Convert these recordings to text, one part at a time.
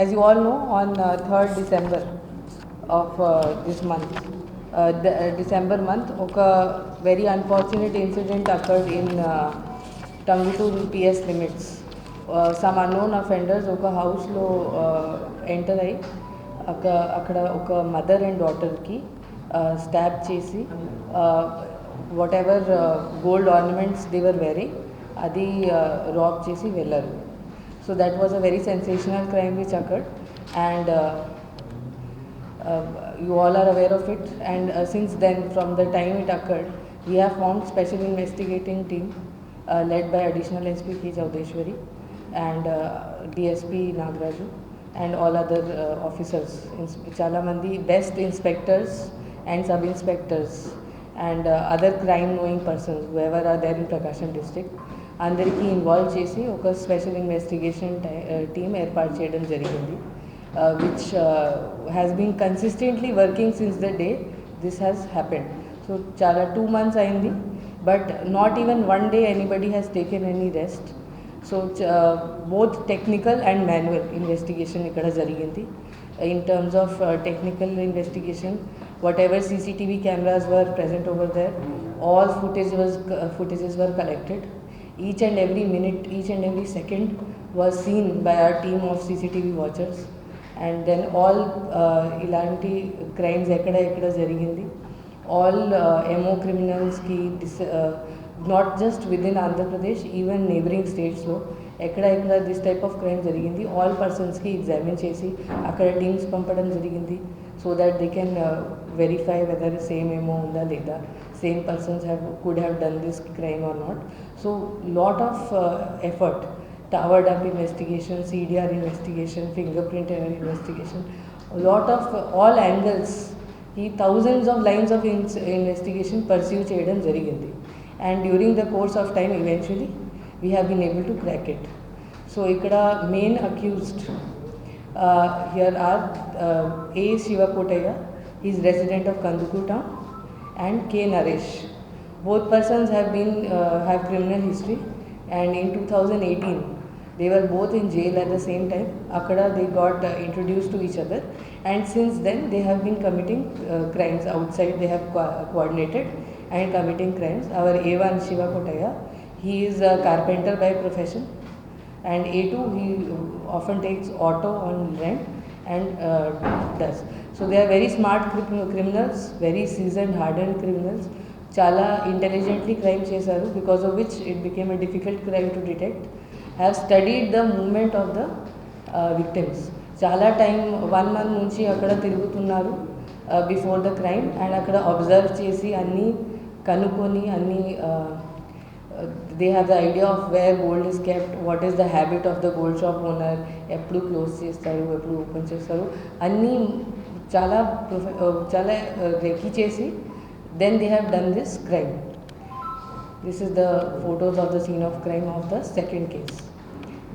As you all know, on 3rd December of this month, December month, a very unfortunate incident occurred in Tangutur PS limits. Some unknown offenders oka house lo enter ayi akkada oka mother and daughter ki stab chesi whatever gold ornaments they were wearing adi rob chesi vellaru. So that was a very sensational crime which occurred, and you all are aware of it. And since then, from the time it occurred, we have formed special investigating team led by Additional SP K. Chaudeshwari and DSP Nagraju and all other officers. Chala mandi best inspectors and sub inspectors and other crime knowing persons whoever are there in Prakasam district అందరికీ involve చేసి ఒక special investigation team ఏర్పాటు చేయడం జరిగింది, which has been consistently working since the day this has happened. So చాలా 2 months అయింది, but not even 1 day anybody has taken any rest. So both technical and manual investigation ఇక్కడ జరిగింది. In terms of technical investigation, whatever CCTV cameras were present over there, all footages were collected. Each and every minute, each and every second was seen by our team of CCTV watchers. And then all ilanti crimes ekkada jarigindi, all MO criminals ki not just within Andhra Pradesh, even neighboring states lo ekkada this type of crime jarigindi, all persons ki examine chesi akkada teams pampadam jarigindi so that they can verify whether same MO unda leda, same persons could have done this crime or not. So lot of effort, tower dump investigation, CDR investigation, fingerprint investigation, a lot of all angles, thousands of lines of investigation pursue cheyadam jarigindi. And during the course of time, eventually we have been able to crack it. So ikkada main accused here are A. Shiva Kotaya, he is resident of Kandukur town, and K. Naresh. Both persons have criminal history, and in 2018 they were both in jail at the same time. Akkada they got introduced to each other, and since then they have been committing crimes outside. They have coordinated and committing crimes. Our A1 Shiva Kotaya, he is a carpenter by profession, and A2 he often takes auto on rent and does. So they are very smart criminals, very seasoned, hardened criminals. Chala intelligently crime chesaru, because of which it became a difficult crime to detect. Have studied the movement of the victims. Chala time 1 month nunchi akkada tirugutunnaru before the crime, and akkada observe chesi anni kanukoni anni they have the idea of where gold is kept, what is the habit of the gold shop owner, eppudu close chestaru, eppudu open chestaru, anni chala rekhi chesi then they have done this crime. This is the photos of the scene of crime of the second case.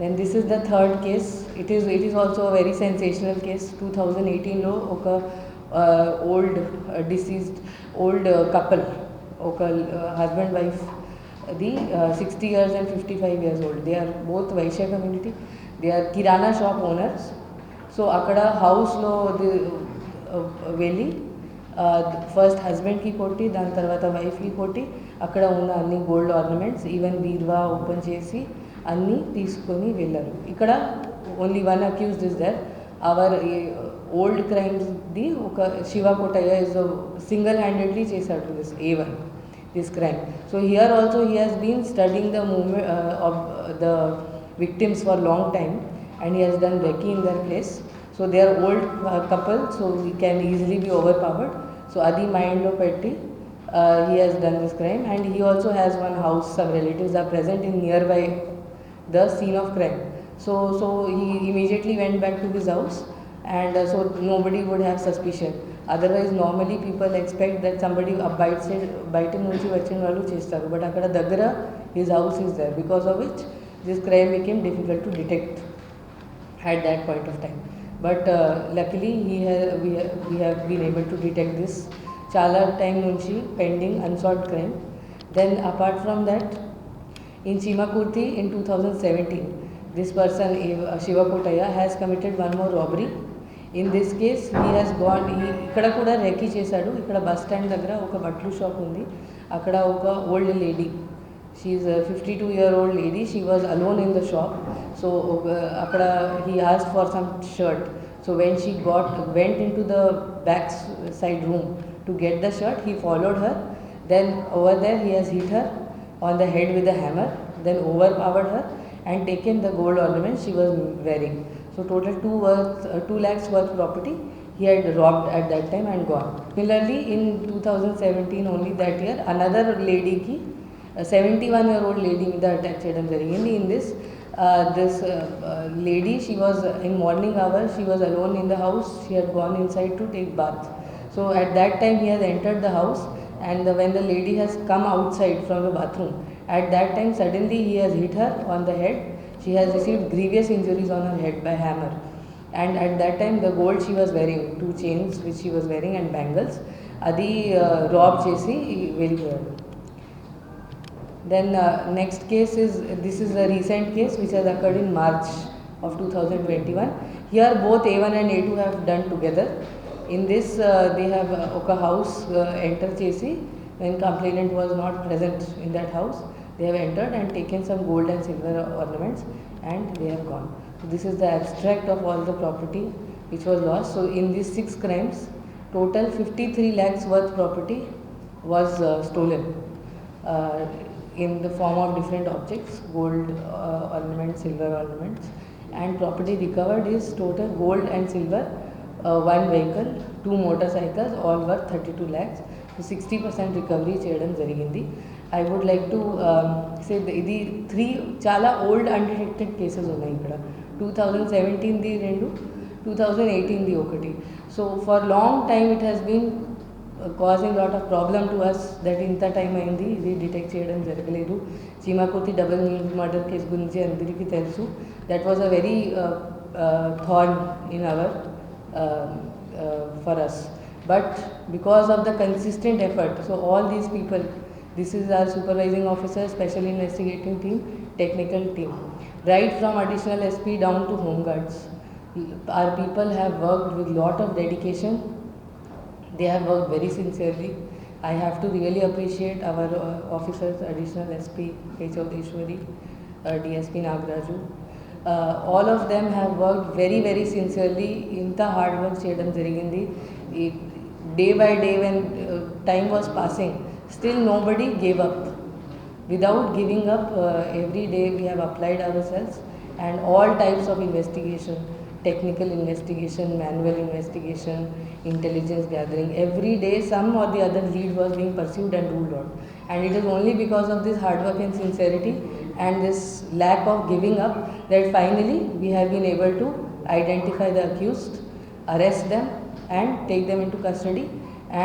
Then this is the third case. It is also a very sensational case. 2018 lo oka old deceased couple, oka husband wife, the 60 years and 55 years old. They are both Vaishya community. They are kirana shop owners. So akkada house lo velli first హస్బెండ్కి కొట్టి, దాని తర్వాత వైఫ్కి కొట్టి, అక్కడ ఉన్న అన్ని gold ornaments even బీర్వా ఓపెన్ చేసి అన్నీ తీసుకొని వెళ్ళారు. ఇక్కడ only 1 accused is there. Our old క్రైమ్స్ది ఒక Shiva Kotaiah is single handedly చేశాడు this crime. So here also he has been studying the movement of the victims for long time, and he has done recce in their place. So they are old couple, so he can easily be overpowered. So adi mind lo petti he has done this crime, and he also has one house. Some relatives are present in nearby the scene of crime. So he immediately went back to his house, and so nobody would have suspicion. Otherwise normally people expect that somebody బయట నుంచి వచ్చిన వాళ్ళు చేస్తారు, but akkada daggara his house is there, because of which this crime became difficult to detect at that point of time. But luckily we have been able to detect this. Chala time nunchi pending unsolved crime. Then apart from that, in Chimakurti in 2017 this person, Shiva Kotaya, has committed one more robbery. In this case, he has gone, ikkada kuda reki chesadu. Ikkada bus stand daggara oka batlu shop undi. Akkada oka old lady. She is a 52-year-old lady. She was alone in the shop. So akkada he asked for some shirt. So when she went into the back side room to get the shirt, he followed her. Then over there he has hit her on the head with a hammer. Then overpowered her and taken the gold ornament she was wearing. So total 2 lakhs worth property he had robbed at that time and gone. Similarly, in 2017 only, that year, another lady ki, a 71-year-old lady with the attack cheyadam jarigindi. In this, lady, she was in morning hours, she was alone in the house. She had gone inside to take bath. So at that time he has entered the house, and when the lady has come outside from the bathroom, at that time suddenly he has hit her on the head. She has received grievous injuries on her head by hammer. And at that time the gold she was wearing, 2 chains which she was wearing and bangles, adi rob chesi vellipoyadu. Then next case is, this is a recent case which has occurred in March of 2021. Here both A1 and A2 have done together. In this they have oka house enter chesi, when complainant was not present in that house, they have entered and taken some gold and silver ornaments and they have gone. So this is the abstract of all the property which was lost. So in these 6 crimes, total 53 lakhs worth property was stolen in the form of different objects, gold ornaments, silver ornaments, and property recovered is total gold and silver, 1 vehicle, 2 motorcycles, all worth 32 lakhs. So 60% recovery cheyadam jarigindi. I would like to say ఇది 3 చాలా old undetected cases ఉన్నాయి ఇక్కడ. 2017ది 2, 2018ది 1. So for long time it has been causing lot of problem to us that ఇంత time అయింది ఇది detect చేయడం జరగలేదు. చీమాకుర్తి డబుల్ మర్డర్ కేసు గురించి అందరికీ తెలుసు. That was a very thorn in our for us, but because of the consistent effort, so all these people, this is our supervising officer, special investigating team, technical team, right from additional SP down to home guards, our people have worked with lot of dedication. They have worked very sincerely. I have to really appreciate our officers, additional SP H. Odeshwari, DSP Nagaraju. All of them have worked very, very sincerely. Inta hard work cheyadam jarigindi. Day by day, when time was passing, still nobody gave up. Without giving up, every day we have applied ourselves, and all types of investigation, technical investigation, manual investigation, intelligence gathering, every day some or the other lead was being pursued and ruled out. And it is only because of this hard work and sincerity and this lack of giving up that finally we have been able to identify the accused, arrest them and take them into custody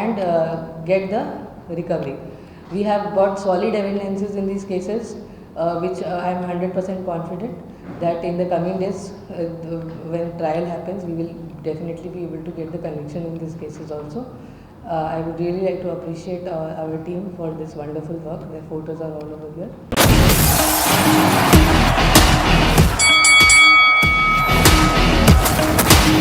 and get the recovery. We have got solid evidences in these cases, which I am 100% confident that in the coming days, when trial happens, we will definitely be able to get the conviction in these cases also. I would really like to appreciate our team for this wonderful work. Their photos are all over here.